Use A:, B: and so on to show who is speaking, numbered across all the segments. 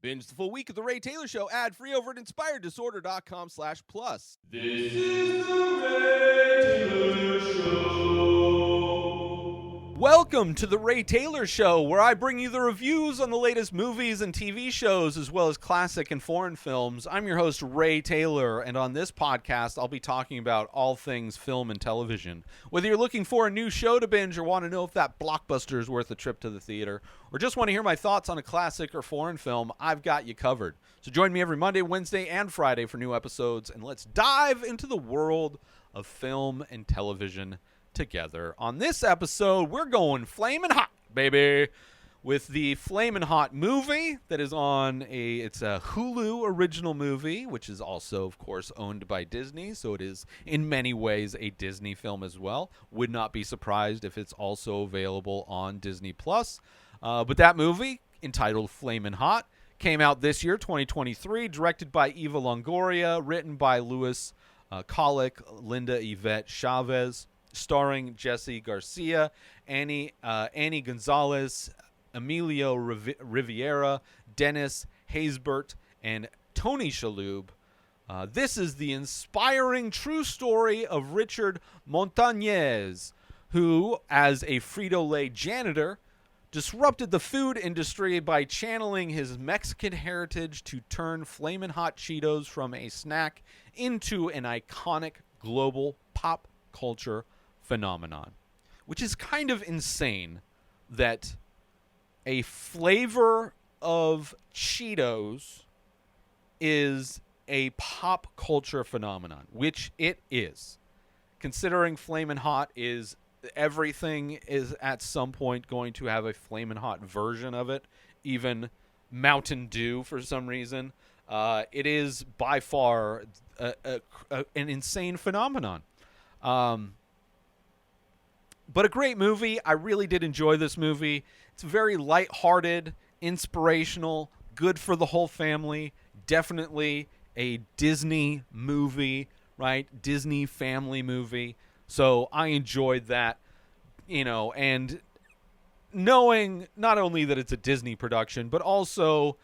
A: Binge the full week of The Ray Taylor Show ad-free over at inspireddisorder.com/plus.
B: This is The Ray Taylor Show.
A: Welcome to The Ray Taylor Show, where I bring you the reviews on the latest movies and TV shows, as well as classic and foreign films. I'm your host, Ray Taylor, and on this podcast, I'll be talking about all things film and television. Whether you're looking for a new show to binge or want to know if that blockbuster is worth a trip to the theater, or just want to hear my thoughts on a classic or foreign film, I've got you covered. So join me every Monday, Wednesday, and Friday for new episodes, and let's dive into the world of film and television together. On this episode, we're going flamin' hot, baby, with the Flamin' Hot movie that is on it's a Hulu original movie, which is also, of course, owned by Disney, so it is in many ways a Disney film as well. Would not be surprised if it's also available on Disney+. But that movie, entitled Flamin' Hot, came out this year, 2023, directed by Eva Longoria, written by Louis Colick, Linda Yvette Chavez, starring Jesse Garcia, Annie Gonzalez, Emilio Riviera, Dennis Haysbert, and Tony Shalhoub. This is the inspiring true story of Richard Montañez, who, as a Frito-Lay janitor, disrupted the food industry by channeling his Mexican heritage to turn Flamin' Hot Cheetos from a snack into an iconic global pop culture phenomenon, which is kind of insane that a flavor of Cheetos is a pop culture phenomenon, which it is. Considering Flamin' Hot is everything is at some point going to have a Flamin' Hot version of it, even Mountain Dew for some reason. It is by far an insane phenomenon. But a great movie. I really did enjoy this movie. It's very lighthearted, inspirational, good for the whole family. Definitely a Disney movie, right? Disney family movie. So I enjoyed that, and knowing not only that it's a Disney production, but also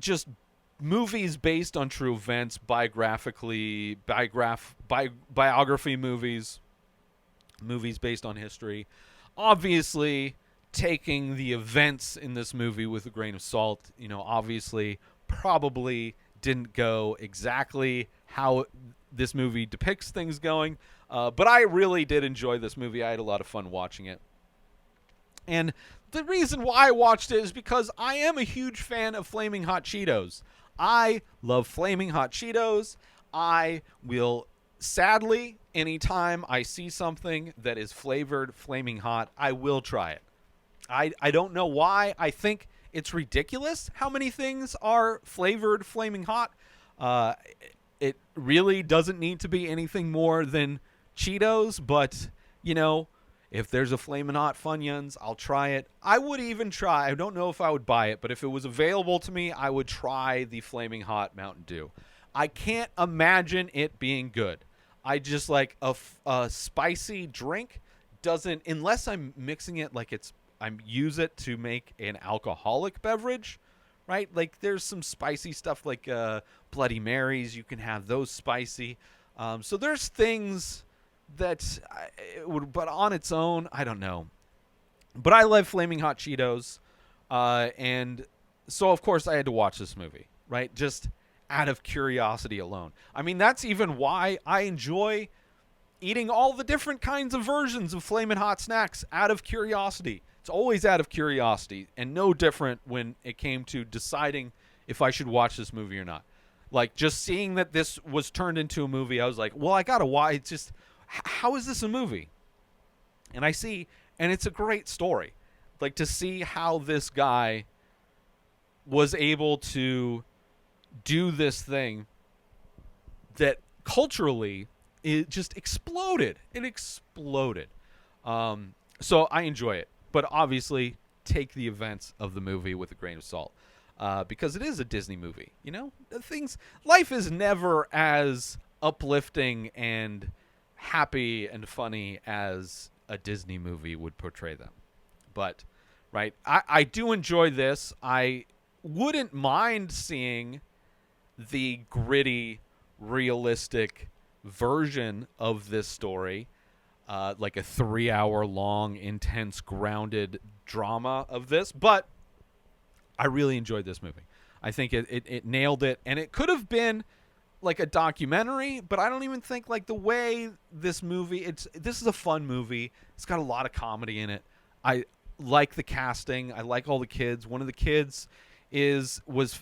A: just movies based on true events, biography movies based on history. Obviously, taking the events in this movie with a grain of salt. Obviously, probably didn't go exactly how this movie depicts things going. But I really did enjoy this movie. I had a lot of fun watching it. And the reason why I watched it is because I am a huge fan of Flaming Hot Cheetos. I love Flaming Hot Cheetos. I will, sadly, anytime I see something that is flavored Flaming Hot, I will try it. I don't know why. I think it's ridiculous how many things are flavored Flaming Hot. It really doesn't need to be anything more than Cheetos, but, if there's a Flamin' Hot Funyuns, I'll try it. I would even try, I don't know if I would buy it, but if it was available to me, I would try the Flaming Hot Mountain Dew. I can't imagine it being good. I just like a spicy drink doesn't, unless I'm mixing it like I use it to make an alcoholic beverage, right? Like there's some spicy stuff like Bloody Marys. You can have those spicy. So there's things that it would, but on its own, I don't know. But I love Flaming Hot Cheetos, and so of course I had to watch this movie, right? Just out of curiosity alone. I mean, that's even why I enjoy eating all the different kinds of versions of Flamin' Hot snacks out of curiosity. It's always out of curiosity, and no different when it came to deciding if I should watch this movie or not. Like, just seeing that this was turned into a movie, I was like, well, I gotta watch. It's just, how is this a movie? And I see, and it's a great story. Like, to see how this guy was able to do this thing that culturally it just exploded. It exploded. So I enjoy it, but obviously take the events of the movie with a grain of salt, because it is a Disney movie. Life is never as uplifting and happy and funny as a Disney movie would portray them. But right? I do enjoy this. I wouldn't mind seeing the gritty, realistic version of this story, like a 3-hour long, intense, grounded drama of this. But I really enjoyed this movie. I think it nailed it, and it could have been like a documentary, but I don't even think like the way this movie. This is a fun movie. It's got a lot of comedy in it. I like the casting. I like all the kids. One of the kids was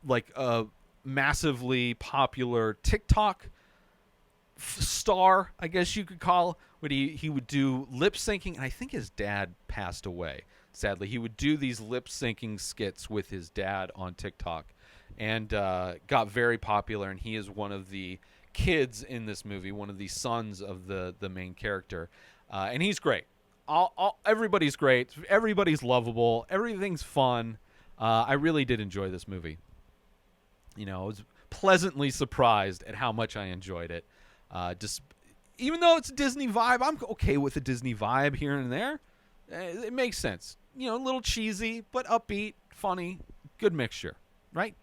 A: like a massively popular TikTok star, I guess you could call. But he would do lip syncing, and I think his dad passed away. Sadly, he would do these lip syncing skits with his dad on TikTok, and got very popular. And he is one of the kids in this movie, one of the sons of the main character, and he's great. Everybody's great. Everybody's lovable. Everything's fun. I really did enjoy this movie. I was pleasantly surprised at how much I enjoyed it. Just even though it's a Disney vibe, I'm okay with a Disney vibe here and there. It makes sense. A little cheesy, but upbeat, funny, good mixture, right?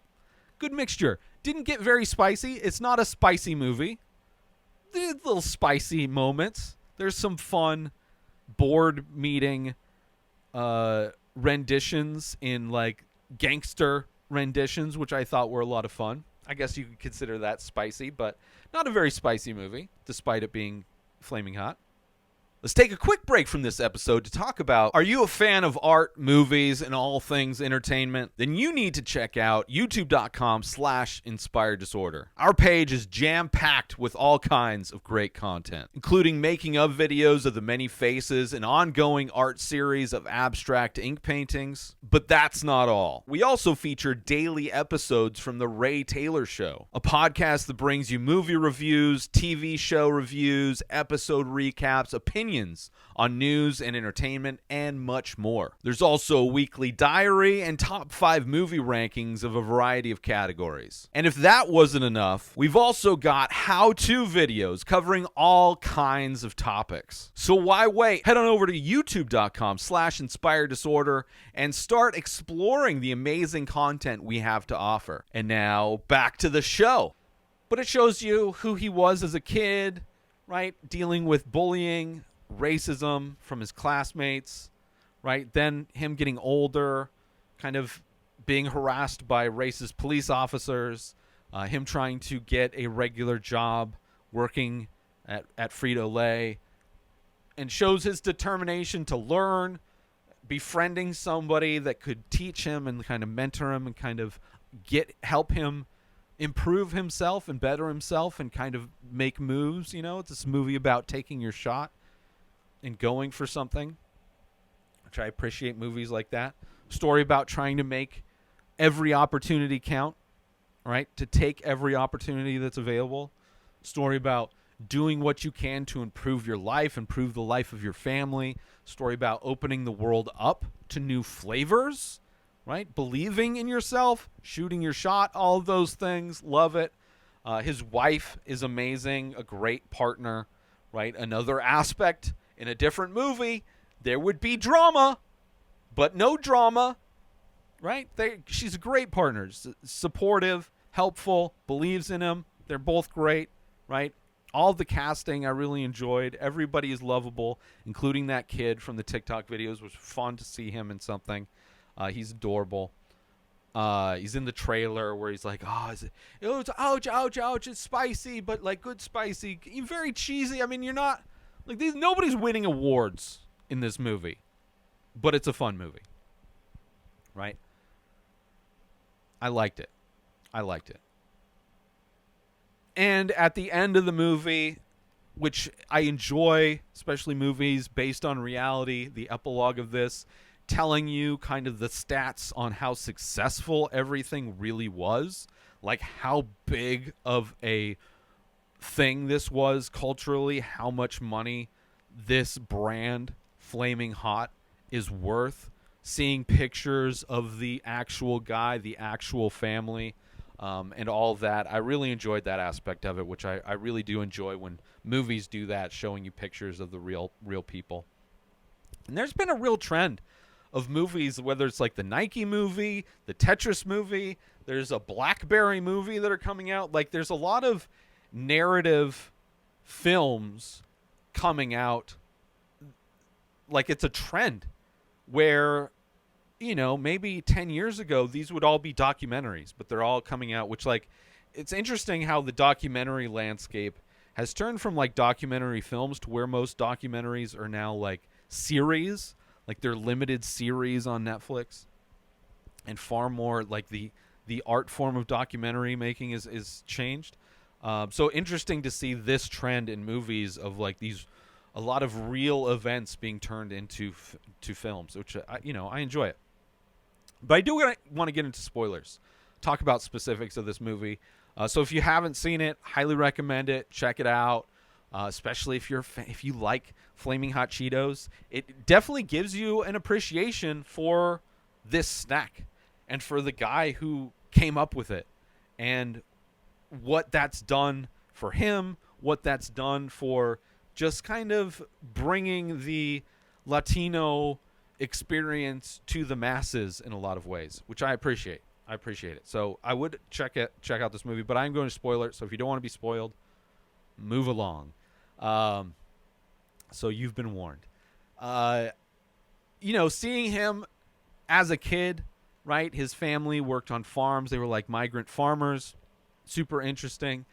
A: Good mixture. Didn't get very spicy. It's not a spicy movie. There's little spicy moments. There's some fun board meeting renditions in like gangster renditions, which I thought were a lot of fun. I guess you could consider that spicy, but not a very spicy movie, despite it being flaming hot. Let's take a quick break from this episode to talk about, are you a fan of art, movies, and all things entertainment? Then you need to check out youtube.com/inspireddisorder. Our page is jam-packed with all kinds of great content, including making of videos of the many faces, an ongoing art series of abstract ink paintings. But that's not all. We also feature daily episodes from The Ray Taylor Show, a podcast that brings you movie reviews, TV show reviews, episode recaps, opinions on news and entertainment, and much more. There's also a weekly diary and top 5 movie rankings of a variety of categories. And if that wasn't enough, we've also got how-to videos covering all kinds of topics. So why wait? Head on over to youtube.com/inspireddisorder and start exploring the amazing content we have to offer. And now, back to the show. But it shows you who he was as a kid, right? Dealing with bullying, racism from his classmates, right? Then him getting older, kind of being harassed by racist police officers, him trying to get a regular job working at Frito-Lay, and shows his determination to learn, befriending somebody that could teach him and kind of mentor him and kind of help him improve himself and better himself and kind of make moves. It's this movie about taking your shot and going for something, which I appreciate movies like that. Story about trying to make every opportunity count, right? To take every opportunity that's available. Story about doing what you can to improve your life, improve the life of your family. Story about opening the world up to new flavors, right? Believing in yourself, shooting your shot, all of those things. Love it. His wife is amazing, a great partner, right? Another aspect in a different movie, there would be drama, but no drama, right? She's a great partner, supportive, helpful, believes in him. They're both great, right? All the casting I really enjoyed. Everybody is lovable, including that kid from the TikTok videos. It was fun to see him in something. He's adorable. He's in the trailer where he's like, it's ouch, ouch, ouch. It's spicy, but like good spicy. Very cheesy. I mean, you're not like these. Nobody's winning awards in this movie, but it's a fun movie, right? I liked it. And at the end of the movie, which I enjoy, especially movies based on reality, the epilogue of this, telling you kind of the stats on how successful everything really was, like how big of a thing this was culturally, how much money this brand, Flamin Hot, is worth. Seeing pictures of the actual guy, the actual family, and all of that. I really enjoyed that aspect of it, which I really do enjoy when movies do that, showing you pictures of the real people. And there's been a real trend of movies, whether it's like the Nike movie, the Tetris movie, there's a BlackBerry movie that are coming out. Like, there's a lot of narrative films coming out. Like, it's a trend where, you know, maybe 10 years ago, these would all be documentaries, but they're all coming out, which, like, it's interesting how the documentary landscape has turned from, like, documentary films to where most documentaries are now, like, series. Like, they're limited series on Netflix. And far more, like, the art form of documentary making is changed. So interesting to see this trend in movies of, like, a lot of real events being turned into to films, which, I enjoy it. But I do want to get into spoilers, talk about specifics of this movie. So if you haven't seen it, highly recommend it. Check it out, especially if you like Flamin Hot Cheetos. It definitely gives you an appreciation for this snack and for the guy who came up with it and what that's done for him, what that's done for just kind of bringing the Latino experience to the masses in a lot of ways, which I appreciate. I appreciate it. So I would check out this movie, but I'm going to spoil it. So if you don't want to be spoiled, move along. So you've been warned. Seeing him as a kid, right? His family worked on farms. They were like migrant farmers. Super interesting.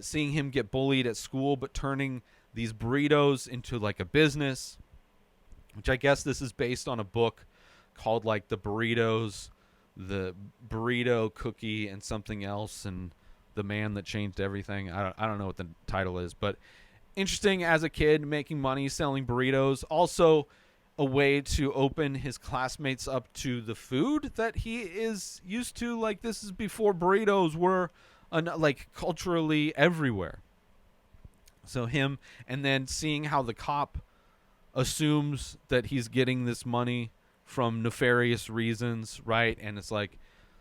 A: Seeing him get bullied at school, but turning these burritos into like a business, which I guess this is based on a book called like the burrito cookie and something else, and the man that changed everything. I don't know what the title is, but interesting as a kid, making money selling burritos. Also a way to open his classmates up to the food that he is used to. Like, this is before burritos were like culturally everywhere. So him, and then seeing how the cop assumes that he's getting this money from nefarious reasons, right? And it's like,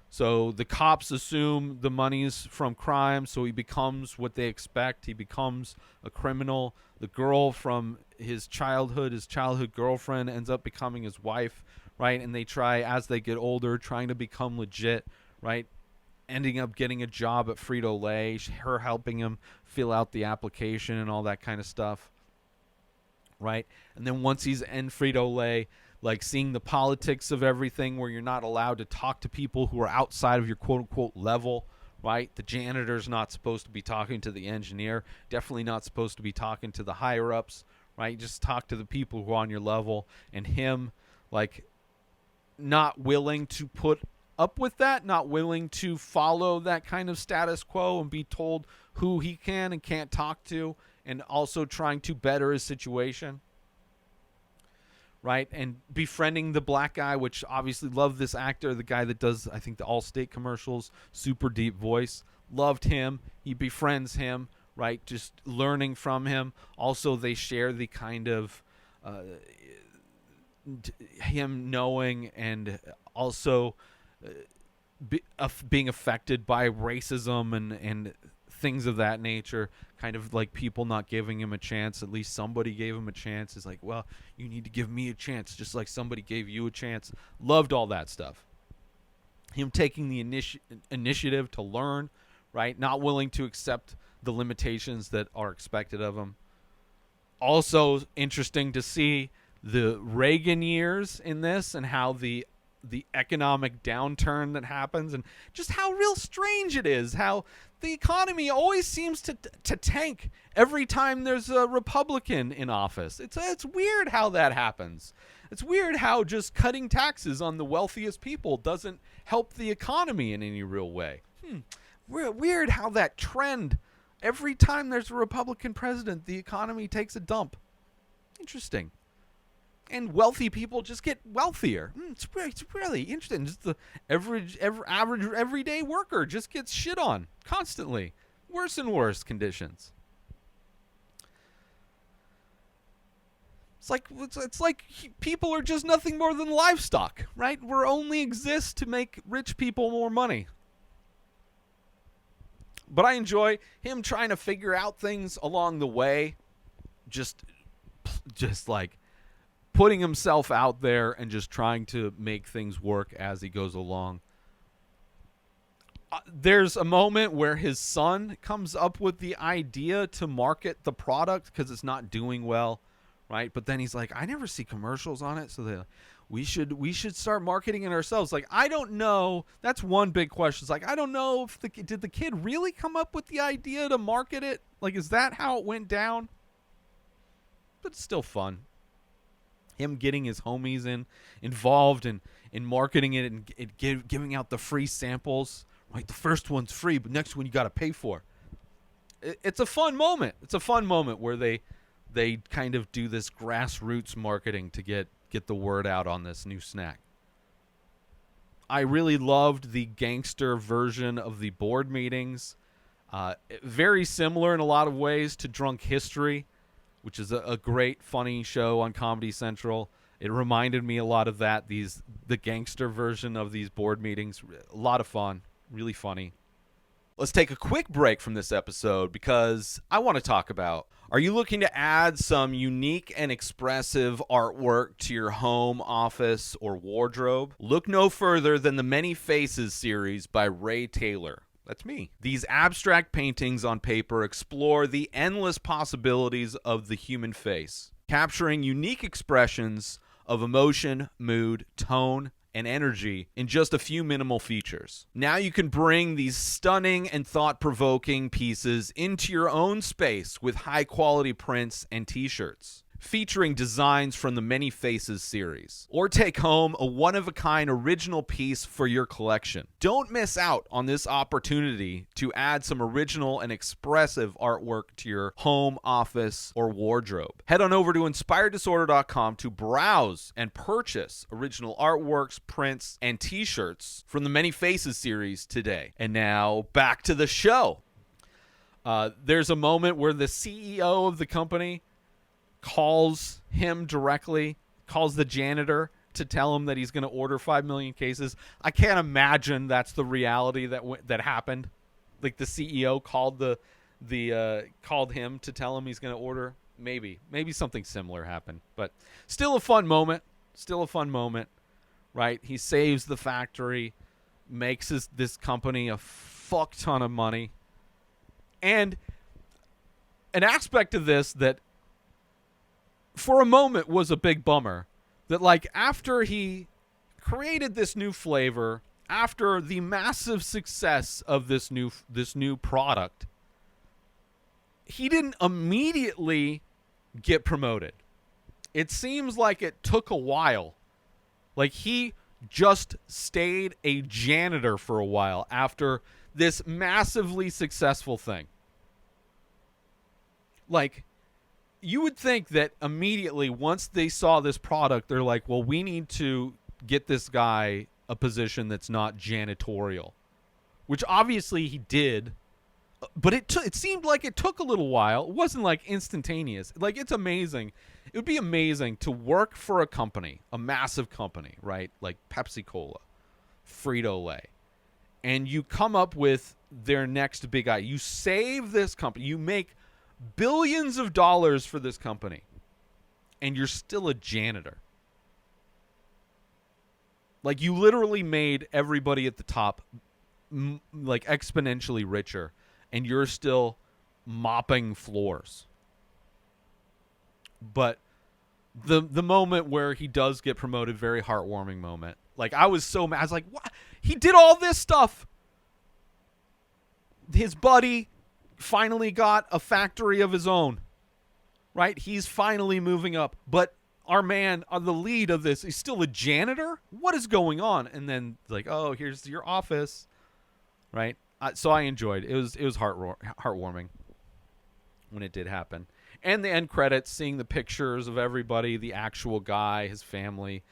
A: so the cops assume the money's from crime, so he becomes what they expect. He becomes a criminal. The girl from his childhood girlfriend, ends up becoming his wife, right? And they try, as they get older, trying to become legit, right? Ending up getting a job at Frito-Lay, her helping him fill out the application and all that kind of stuff, right? And then once he's in Frito-Lay, like seeing the politics of everything, where you're not allowed to talk to people who are outside of your quote-unquote level, right? The janitor's not supposed to be talking to the engineer, definitely not supposed to be talking to the higher-ups, right? Just talk to the people who are on your level. And him, like, not willing to put up with that, not willing to follow that kind of status quo and be told who he can and can't talk to, and also trying to better his situation, right? And befriending the black guy, which obviously loved this actor, the guy that does, I think, the Allstate commercials, super deep voice, loved him. He befriends him, right? Just learning from him. Also, they share the kind of him knowing and also being affected by racism and things of that nature, kind of like people not giving him a chance. At least somebody gave him a chance. It's like, well, you need to give me a chance just like somebody gave you a chance. Loved all that stuff. Him taking the initiative to learn, right? Not willing to accept the limitations that are expected of him. Also interesting to see the Reagan years in this, and how the economic downturn that happens, and just how real strange it is how the economy always seems to tank every time there's a Republican in office. It's weird how that happens. It's weird how just cutting taxes on the wealthiest people doesn't help the economy in any real way. Weird how that trend, every time there's a Republican president, the economy takes a dump. Interesting. And wealthy people just get wealthier. It's really interesting. Just the average everyday worker just gets shit on constantly. Worse and worse conditions. It's like people are just nothing more than livestock, right? We only exist to make rich people more money. But I enjoy him trying to figure out things along the way. Just like putting himself out there and just trying to make things work as he goes along. There's a moment where his son comes up with the idea to market the product because it's not doing well, right? But then he's like, I never see commercials on it, so we should start marketing it ourselves. Like, I don't know. That's one big question. It's like, I don't know if did the kid really come up with the idea to market it? Like, is that how it went down? But it's still fun. Him getting his homies involved in marketing it and giving out the free samples. Right, the first one's free, but next one you got to pay for. It's a fun moment. It's a fun moment where they kind of do this grassroots marketing to get the word out on this new snack. I really loved the gangster version of the board meetings. Very similar in a lot of ways to Drunk History, which is a great, funny show on Comedy Central. It reminded me a lot of that. The gangster version of these board meetings. A lot of fun. Really funny. Let's take a quick break from this episode because I want to talk about, are you looking to add some unique and expressive artwork to your home, office, or wardrobe? Look no further than the Many Faces series by Ray Taylor. That's me. These abstract paintings on paper explore the endless possibilities of the human face, capturing unique expressions of emotion, mood, tone, and energy in just a few minimal features. Now you can bring these stunning and thought-provoking pieces into your own space with high-quality prints and t-shirts, featuring designs from the Many Faces series. Or take home a one-of-a-kind original piece for your collection. Don't miss out on this opportunity to add some original and expressive artwork to your home, office, or wardrobe. Head on over to inspireddisorder.com to browse and purchase original artworks, prints, and t-shirts from the Many Faces series today. And now, back to the show. There's a moment where the CEO of the company calls him directly, calls the janitor to tell him that he's going to order 5 million cases. I can't imagine that's the reality that happened. Like the CEO called called him to tell him he's going to order. Maybe something similar happened, but still a fun moment. Right? He saves the factory, makes this company a fuck ton of money. And an aspect of this that for a moment was a big bummer, that like after he created this new flavor, after the massive success of this new product, he didn't immediately get promoted. It seems like it took a while. Like he just stayed a janitor for a while after this massively successful thing. Like, you would think that immediately once they saw this product, they're like, well, we need to get this guy a position that's not janitorial, which obviously he did. But it seemed like it took a little while. It wasn't like instantaneous. Like, it's amazing. It would be amazing to work for a company, a massive company, right? Like Pepsi Cola, Frito-Lay. And you come up with their next big idea. You save this company. You make billions of dollars for this company, and you're still a janitor. Like, you literally made everybody at the top like exponentially richer, and you're still mopping floors. But the moment where he does get promoted, very heartwarming moment. Like, I was so mad. I was like, what? He did all this stuff. His buddy finally got a factory of his own, right? He's finally moving up, but our man on the lead of this is still a janitor. What is going on? And then like, oh, here's your office, right? So I enjoyed it. It was heartwarming when it did happen. And the end credits, seeing the pictures of everybody, the actual guy, his family.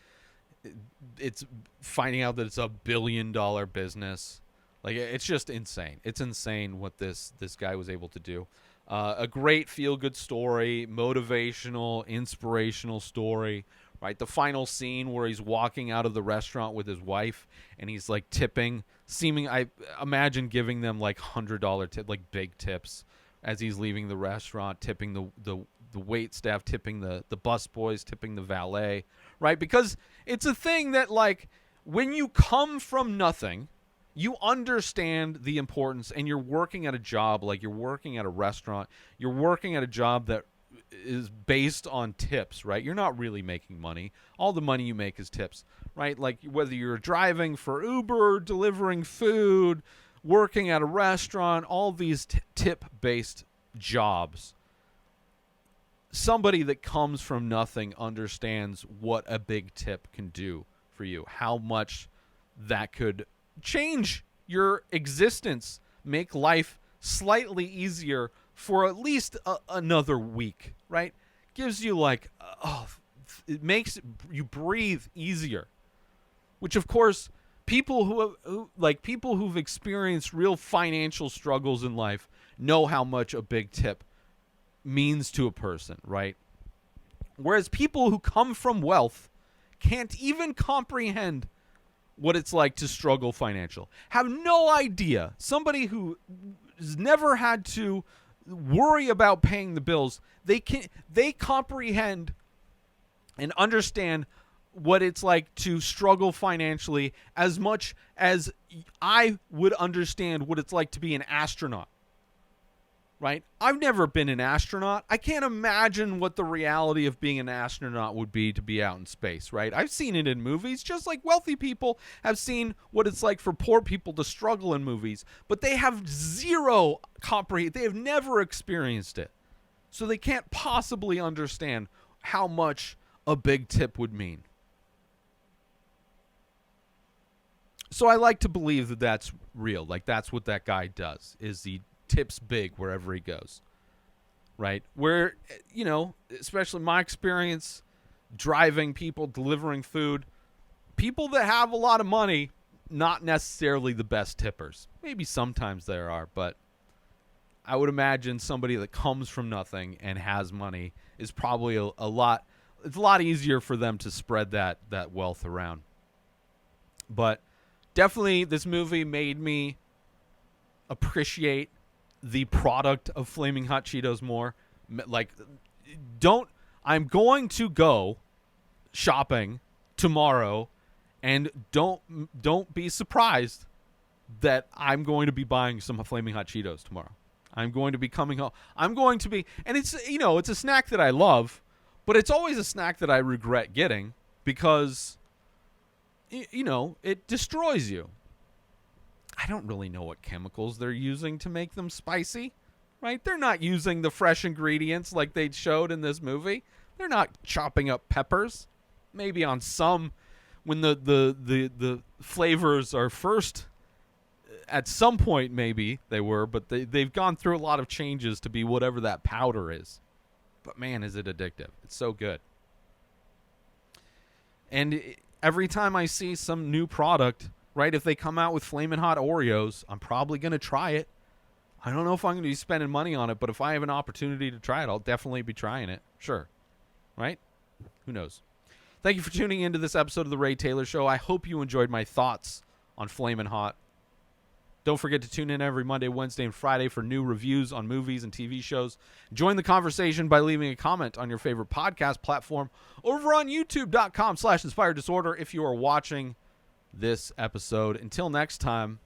A: It's finding out that it's $1 billion business. Like, it's just insane. It's insane what this guy was able to do. A great feel-good story, motivational, inspirational story, right? The final scene where he's walking out of the restaurant with his wife and he's, like, tipping, I imagine giving them, like, $100 tip, like, big tips as he's leaving the restaurant, tipping wait staff, tipping the bus boys, tipping the valet, right? Because it's a thing that, like, when you come from nothing, you understand the importance, and you're working at a job, like you're working at a restaurant, you're working at a job that is based on tips, right? You're not really making money. All the money you make is tips, right? Like whether you're driving for Uber, delivering food, working at a restaurant, all these tip-based jobs. Somebody that comes from nothing understands what a big tip can do for you, how much that could change your existence, make life slightly easier for at least another week, right? Gives you like, it makes you breathe easier, which of course people people who've experienced real financial struggles in life know how much a big tip means to a person, right? Whereas people who come from wealth can't even comprehend what it's like to struggle financial. Have no idea. Somebody who has never had to worry about paying the bills, they comprehend and understand what it's like to struggle financially as much as I would understand what it's like to be an astronaut. Right? I've never been an astronaut. I can't imagine what the reality of being an astronaut would be to be out in space, right? I've seen it in movies, just like wealthy people have seen what it's like for poor people to struggle in movies, but they have zero comprehension. They have never experienced it. So they can't possibly understand how much a big tip would mean. So I like to believe that that's real. Like that's what that guy does, is he tips big wherever he goes, right? Where, you know, especially my experience driving people, delivering food, people that have a lot of money, not necessarily the best tippers. Maybe sometimes there are, but I would imagine somebody that comes from nothing and has money is probably a lot, it's a lot easier for them to spread that wealth around. But definitely this movie made me appreciate the product of Flamin Hot Cheetos more. Like, I'm going to go shopping tomorrow, and don't be surprised that I'm going to be buying some Flamin Hot Cheetos tomorrow. I'm going to be coming home. And it's, you know, it's a snack that I love, but it's always a snack that I regret getting because, you know, it destroys you. I don't really know what chemicals they're using to make them spicy, right? They're not using the fresh ingredients like they showed in this movie. They're not chopping up peppers. Maybe on some, when the flavors are first, at some point maybe they were, but they've gone through a lot of changes to be whatever that powder is. But man, is it addictive. It's so good. And every time I see some new product, right, if they come out with Flamin' Hot Oreos, I'm probably going to try it. I don't know if I'm going to be spending money on it, but if I have an opportunity to try it, I'll definitely be trying it. Sure. Right? Who knows? Thank you for tuning into this episode of The Ray Taylor Show. I hope you enjoyed my thoughts on Flamin' Hot. Don't forget to tune in every Monday, Wednesday, and Friday for new reviews on movies and TV shows. Join the conversation by leaving a comment on your favorite podcast platform over on youtube.com/Inspired Disorder if you are watching this episode. Until next time,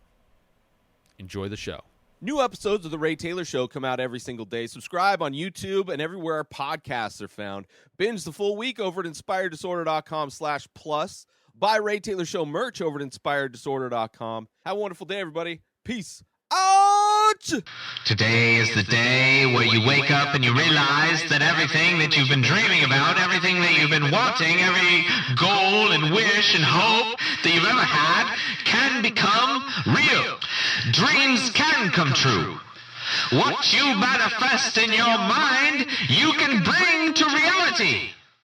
A: enjoy the show. New episodes of The Ray Taylor Show come out every single day. Subscribe on YouTube and everywhere our podcasts are found. Binge the full week over at inspireddisorder.com/plus. Buy Ray Taylor Show merch over at inspireddisorder.com. Have a wonderful day, everybody. Peace out!
C: Today is the day where you wake up and you realize that everything that you've been dreaming about, everything that you've been wanting, every goal and wish and hope that you've ever had can become real. Dreams can come true. What you manifest in your mind, you can bring to reality.